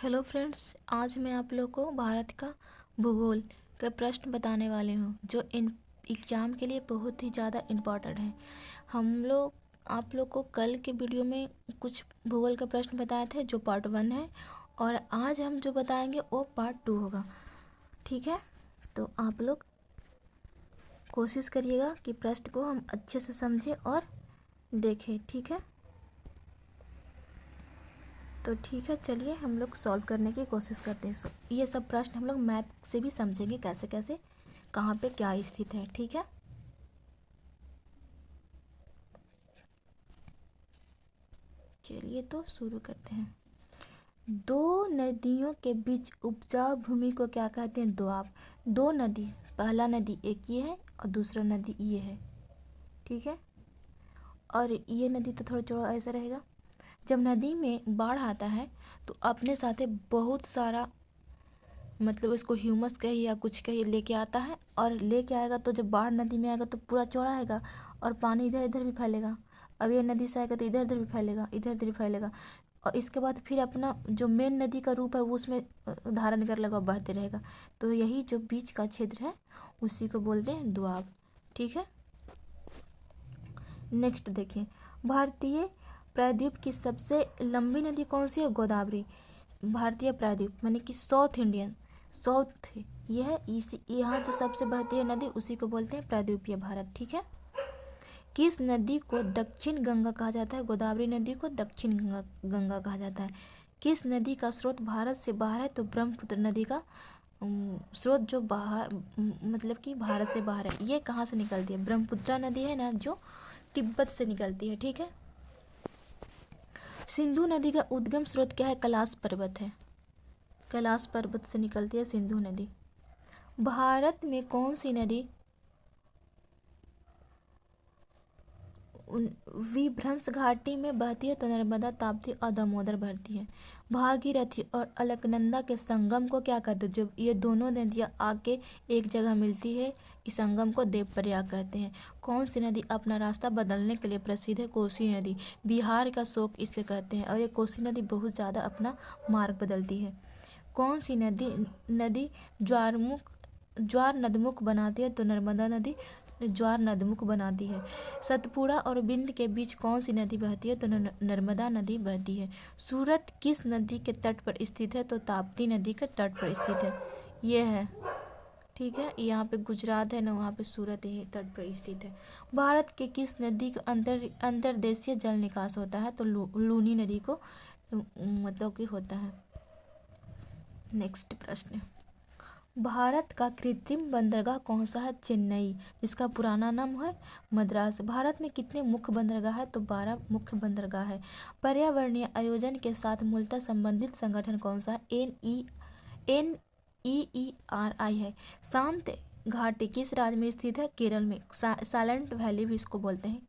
Hello friends, आज मैं आप लोग को भारत का भूगोल का प्रश्न बताने वाली हूँ जो इन एग्ज़ाम के लिए बहुत ही ज़्यादा इम्पोर्टेंट है। हम लोग आप लोग को कल के वीडियो में कुछ भूगोल का प्रश्न बताए थे जो पार्ट 1 है, और आज हम जो बताएंगे वो पार्ट 2 होगा। ठीक है, तो आप लोग कोशिश करिएगा कि प्रश्न को हम अच्छे से समझें और देखें। ठीक है, तो ठीक है, चलिए हम लोग सॉल्व करने की कोशिश करते हैं। ये सब प्रश्न हम लोग मैप से भी समझेंगे कैसे कैसे कहाँ पे क्या स्थित है। ठीक है, चलिए तो शुरू करते हैं। दो नदियों के बीच उपजाऊ भूमि को क्या कहते हैं? दोआब। दो नदी, पहला नदी एक ये है और दूसरा नदी ये है। ठीक है, और ये नदी तो थोड़ा चौड़ा ऐसा रहेगा। जब नदी में बाढ़ आता है तो अपने साथ बहुत सारा, मतलब उसको ह्यूमस कहिए या कुछ कहिए, लेके आता है। और लेके आएगा तो जब बाढ़ नदी में आएगा तो पूरा चौड़ा आएगा और पानी इधर इधर भी फैलेगा। अब ये नदी से आएगा तो इधर इधर भी फैलेगा, इधर इधर भी फैलेगा, और इसके बाद फिर अपना जो मेन नदी का रूप है वो उसमें धारण कर लेगा, बहते रहेगा। तो यही जो बीच का क्षेत्र है उसी को बोलते हैं दोआब। ठीक है, नेक्स्ट देखिए, भारतीय प्रायद्वीप की सबसे लंबी नदी कौन सी है? गोदावरी। भारतीय प्रायद्वीप माने कि साउथ इंडियन, साउथ ये है, इसी यहाँ जो सबसे बहती है नदी उसी को बोलते हैं प्रायद्वीपीय भारत। ठीक है, किस नदी को दक्षिण गंगा कहा जाता है? गोदावरी नदी को दक्षिण गंगा कहा जाता है। किस नदी का स्रोत भारत से बाहर है? तो ब्रह्मपुत्र नदी का स्रोत जो बाहर, मतलब कि भारत से बाहर है। ये कहाँ से निकलती है? ब्रह्मपुत्र नदी है ना, जो तिब्बत से निकलती है। ठीक है, सिंधु नदी का उद्गम स्रोत क्या है? कैलाश पर्वत है, कैलाश पर्वत से निकलती है सिंधु नदी। भारत में कौन सी नदी विभ्रंश घाटी में बहती है? तो नर्मदा, ताप्ती और दामोदर बहती है। भागीरथी और अलकनंदा के संगम को क्या कहते हैं? जब ये दोनों नदियाँ आके एक जगह मिलती है, इस संगम को देवप्रयाग कहते हैं। कौन सी नदी अपना रास्ता बदलने के लिए प्रसिद्ध है? कोसी नदी। बिहार का शोक इसे कहते हैं, और ये कोसी नदी बहुत ज़्यादा अपना मार्ग बदलती है। कौन सी नदी ज्वार नदमुख बनाती है? तो नर्मदा नदी ज्वार नदमुख बनाती है। सतपुड़ा और बिंड के बीच कौन सी नदी बहती है? तो नर्मदा नदी बहती है। सूरत किस नदी के तट पर स्थित है? तो ताप्ती नदी के तट पर स्थित है। ये है, ठीक है, यहाँ पे गुजरात है ना, वहाँ पे सूरत यही तट पर स्थित है। भारत के किस नदी का अंतर्देशीय जल निकास होता है? तो लूनी नदी को मतलब कि होता है। नेक्स्ट प्रश्न, भारत का कृत्रिम बंदरगाह कौन सा है? चेन्नई, जिसका पुराना नाम है मद्रास। भारत में कितने मुख्य बंदरगाह है? तो 12 मुख्य बंदरगाह है। पर्यावरणीय आयोजन के साथ मूलतः संबंधित संगठन कौन सा है? NEERI है। शांत घाटी किस राज्य में स्थित है? केरल में, साइलेंट वैली भी इसको बोलते हैं।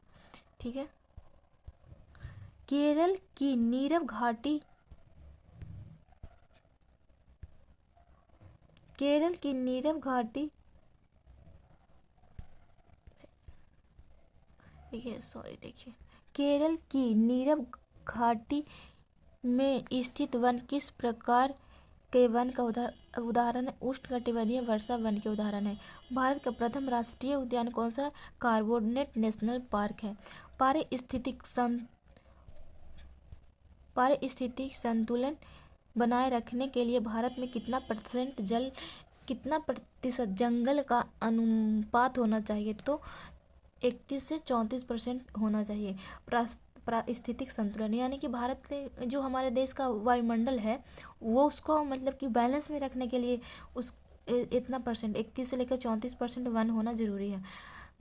ठीक है, केरल की नीरव घाटी, केरल की नीरव घाटी, देखिए, केरल की नीरव घाटी में स्थित वन किस प्रकार के वन का उदाहरण है? उष्णकटिबंधीय वर्षा वन के उदाहरण है। भारत का प्रथम राष्ट्रीय उद्यान कौन सा है? कार्बोनेट नेशनल पार्क है। पारिस्थितिक संतुलन बनाए रखने के लिए भारत में कितना प्रतिशत जंगल का अनुपात होना चाहिए? तो 31 से 34% होना चाहिए। पारिस्थितिक संतुलन यानी कि भारत के जो हमारे देश का वायुमंडल है वो उसको मतलब कि बैलेंस में रखने के लिए उस इतना परसेंट 31 से लेकर 34% वन होना जरूरी है।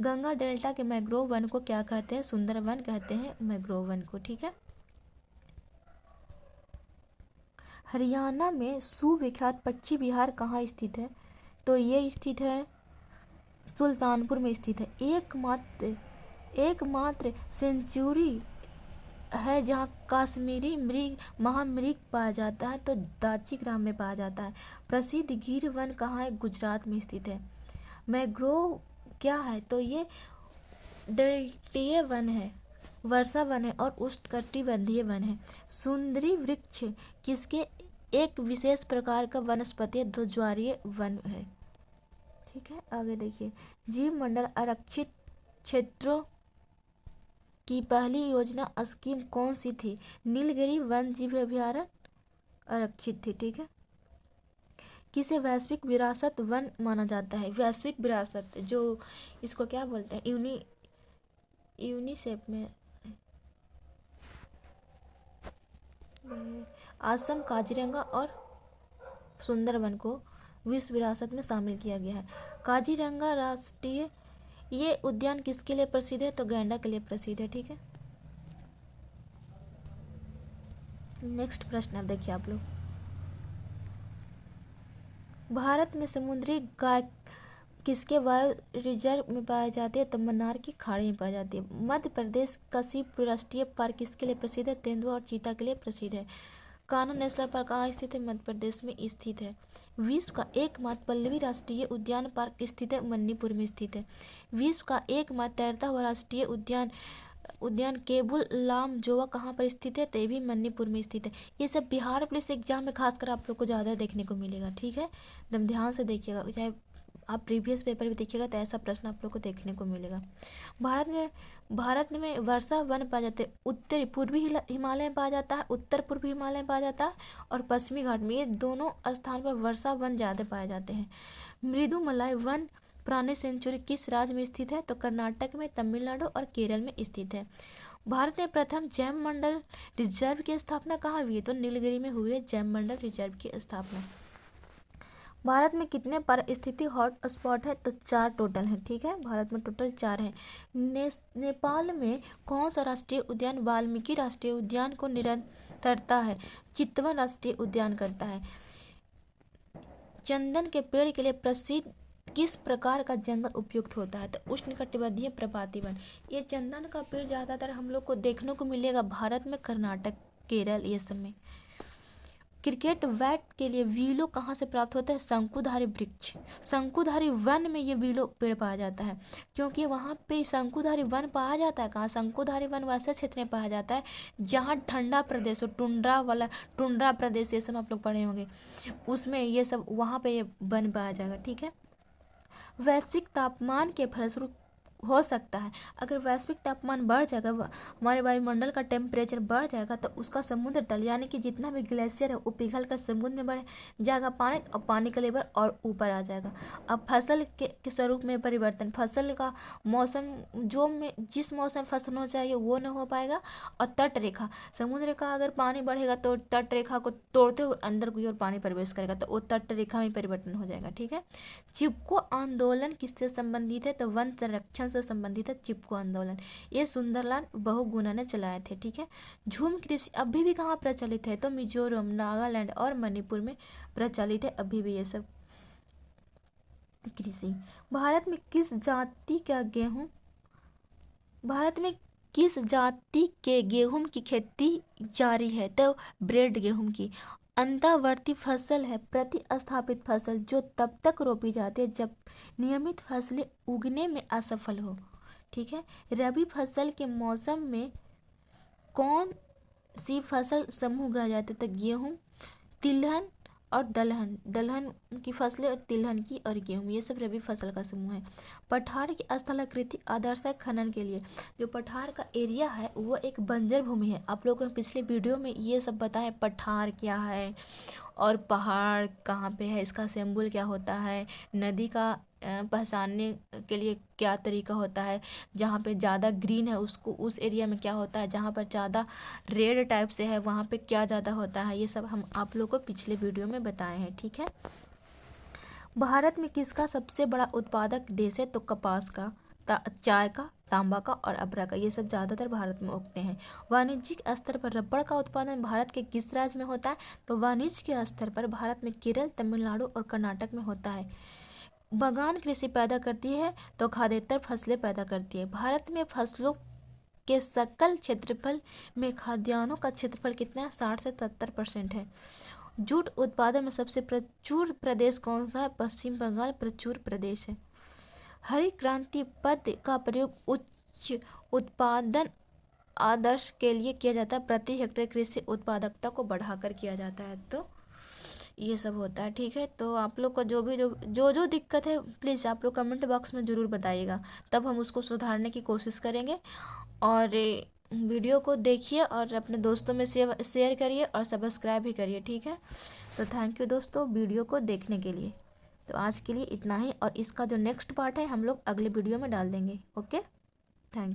गंगा डेल्टा के मैंग्रोव वन को क्या कहते हैं? सुंदर वन कहते हैं मैंग्रोव वन को। ठीक है, हरियाणा में सुविख्यात पक्षी विहार कहाँ स्थित है? तो ये स्थित है सुल्तानपुर में स्थित है। एकमात्र सेंचुरी है जहाँ काश्मीरी महामृग पाया जाता है, तो दाची ग्राम में पाया जाता है। प्रसिद्ध गिर वन कहाँ है? गुजरात में स्थित है। मैंग्रोव क्या है? तो ये डेल्टीय वन है, वर्षा वन है और उष्णकटिबंधीय वन है। सुंदरी वृक्ष किसके एक विशेष प्रकार का वनस्पति ध्वजवारीय वन है। ठीक है, आगे देखिए। जीव मंडल आरक्षित क्षेत्रों की पहली योजना स्कीम कौन सी थी? नीलगिरी वन जीव अभयारण्य आरक्षित थी। ठीक है, किसे वैश्विक विरासत वन माना जाता है? वैश्विक विरासत, जो इसको क्या बोलते हैं, यूनिसेफ में असम, काजीरंगा और सुंदरवन को विश्व विरासत में शामिल किया गया है। काजीरंगा राष्ट्रीय ये उद्यान किसके लिए प्रसिद्ध है? तो गैंडा के लिए प्रसिद्ध है। ठीक है, नेक्स्ट प्रश्न अब देखिए आप लोग। भारत में समुद्री गाय किसके वायु रिजर्व में पाई जाती है? तो मन्नार की खाड़ी में पाई जाती है। मध्य प्रदेश काशीपुर राष्ट्रीय पार्क किसके लिए प्रसिद्ध है? तेंदुआ और चीता के लिए प्रसिद्ध है। कान्हा नेशनल पार्क कहाँ स्थित है? मध्य प्रदेश में स्थित है। विश्व का एकमात्र पल्लवी राष्ट्रीय उद्यान पार्क स्थित है, मणिपुर में स्थित है। विश्व का एकमात्र तैरता हुआ राष्ट्रीय उद्यान केबुल लामजोवा कहाँ पर स्थित है? तो ये भी मणिपुर में स्थित है। ये सब बिहार पुलिस एग्जाम में खासकर आप लोग को ज़्यादा देखने को मिलेगा। ठीक है, एकदम ध्यान से देखिएगा, चाहे आप प्रीवियस पेपर भी देखिएगा तो ऐसा प्रश्न आप लोग को देखने को मिलेगा। भारत में वर्षा वन पाया जाता है। उत्तरी पूर्वी हिमालय में पाया जाता है, उत्तर पूर्वी हिमालय में पाया जाता है और पश्चिमी घाट में, ये दोनों स्थान पर वर्षा वन ज़्यादा पाए जाते हैं। मृदुमलय वन प्राणी सेंचुरी किस राज्य में स्थित है? तो कर्नाटक में, तमिलनाडु और केरल में स्थित है। भारत में प्रथम जैव मंडल रिजर्व की स्थापना कहाँ हुई है? तो नीलगिरी में हुई है जैव मंडल रिजर्व की स्थापना। भारत में कितने पारिस्थितिक हॉट स्पॉट है? तो 4 टोटल हैं। ठीक है, भारत में टोटल 4 हैं। नेपाल में कौन सा राष्ट्रीय उद्यान वाल्मीकि राष्ट्रीय उद्यान को निरंतरता है? चितवन राष्ट्रीय उद्यान करता है। चंदन के पेड़ के लिए प्रसिद्ध किस प्रकार का जंगल उपयुक्त होता है? तो उष्णकटिबंधीय प्रपाती वन। ये चंदन का पेड़ ज़्यादातर हम लोग को देखने को मिलेगा भारत में, कर्नाटक, केरल, ये सब में। क्रिकेट बैट के लिए विलो कहाँ से प्राप्त होता है? शंकुधारी वृक्ष, शंकुधारी वन में ये विलो पेड़ पाया जाता है, क्योंकि वहाँ पे शंकुधारी वन पाया जाता है। कहाँ? शंकुधारी वन वैसे क्षेत्र में पाया जाता है जहाँ ठंडा प्रदेश हो, टुंड्रा प्रदेश, ये सब आप लोग पढ़े होंगे, उसमें ये सब वहाँ पे ये वन पाया जाएगा। ठीक है, वैश्विक तापमान के फलस्वरूप हो सकता है, अगर वैश्विक तापमान बढ़ जाएगा, हमारे वायुमंडल का टेम्परेचर बढ़ जाएगा, तो उसका समुद्र तल यानी कि जितना भी ग्लेशियर है वो पिघल कर समुद्र में बढ़ जाएगा पानी, और पानी का लेवल और ऊपर आ जाएगा। अब फसल के स्वरूप में परिवर्तन, फसल का मौसम जिस मौसम फसल होना चाहिए वो न हो पाएगा। और तट रेखा, समुद्र का अगर पानी बढ़ेगा तो तट रेखा को तोड़ते हुए अंदर की ओर पानी प्रवेश करेगा, तो वो तट रेखा में परिवर्तन हो जाएगा। ठीक है, चिपको आंदोलन किससे संबंधित है? तो वन संरक्षण से संबंधित है चिपको आंदोलन। ये सुंदरलाल बहुगुणा ने चलाए थे। ठीक है, झूम कृषि अभी भी कहाँ प्रचलित है? तो मिजोरम, नागालैंड और मणिपुर में प्रचलित है अभी भी ये सब कृषि। भारत में किस जाति के गेहूं की खेती जारी है? तो ब्रेड गेहूं की। अंतर्वर्ती फसल है प्रतिस्थापित फसल, जो तब तक रोपी जाती है जब नियमित फसलें उगने में असफल हो। ठीक है, रबी फसल के मौसम में कौन सी फसल समूह उगाया जाता है? तो गेहूं, तिलहन और दलहन की फसलें, और तिलहन की और गेहूं, ये सब रबी फसल का समूह है। पठार की स्थलाकृति आदर्श है खनन के लिए। जो पठार का एरिया है वो एक बंजर भूमि है। आप लोगों को पिछले वीडियो में ये सब बताया, पठार क्या है और पहाड़ कहाँ पे है, इसका सिंबल क्या होता है, नदी का पहचानने के लिए क्या तरीका होता है, जहाँ पे ज़्यादा ग्रीन है उसको उस एरिया में क्या होता है, जहाँ पर ज़्यादा रेड टाइप से है वहाँ पे क्या ज़्यादा होता है, ये सब हम आप लोगों को पिछले वीडियो में बताए हैं। ठीक है, भारत में किसका सबसे बड़ा उत्पादक देश है? तो कपास का, चाय का, तांबा का और अबरा का, ये सब ज़्यादातर भारत में उगते हैं। वाणिज्यिक स्तर पर रबड़ का उत्पादन भारत के किस राज्य में होता है? तो वाणिज्य के स्तर पर भारत में केरल, तमिलनाडु और कर्नाटक में होता है। बागान कृषि पैदा करती है तो खाद्येतर फसलें पैदा करती है। भारत में फसलों के सकल क्षेत्रफल में खाद्यान्नों का क्षेत्रफल कितना है? 60 से 70% है। जूट उत्पादन में सबसे प्रचुर प्रदेश कौन सा है? पश्चिम बंगाल प्रचुर प्रदेश है। हरित क्रांति पद का प्रयोग उच्च उत्पादन आदर्श के लिए किया जाता है। प्रति हेक्टेयर कृषि उत्पादकता को बढ़ाकर किया जाता है। तो ये सब होता है। ठीक है, तो आप लोग को जो भी जो दिक्कत है प्लीज़ आप लोग कमेंट बॉक्स में ज़रूर बताइएगा, तब हम उसको सुधारने की कोशिश करेंगे। और वीडियो को देखिए और अपने दोस्तों में शेयर करिए और सब्सक्राइब भी करिए। ठीक है, तो थैंक यू दोस्तों वीडियो को देखने के लिए। तो आज के लिए इतना ही, और इसका जो नेक्स्ट पार्ट है हम लोग अगले वीडियो में डाल देंगे। Okay, thank you.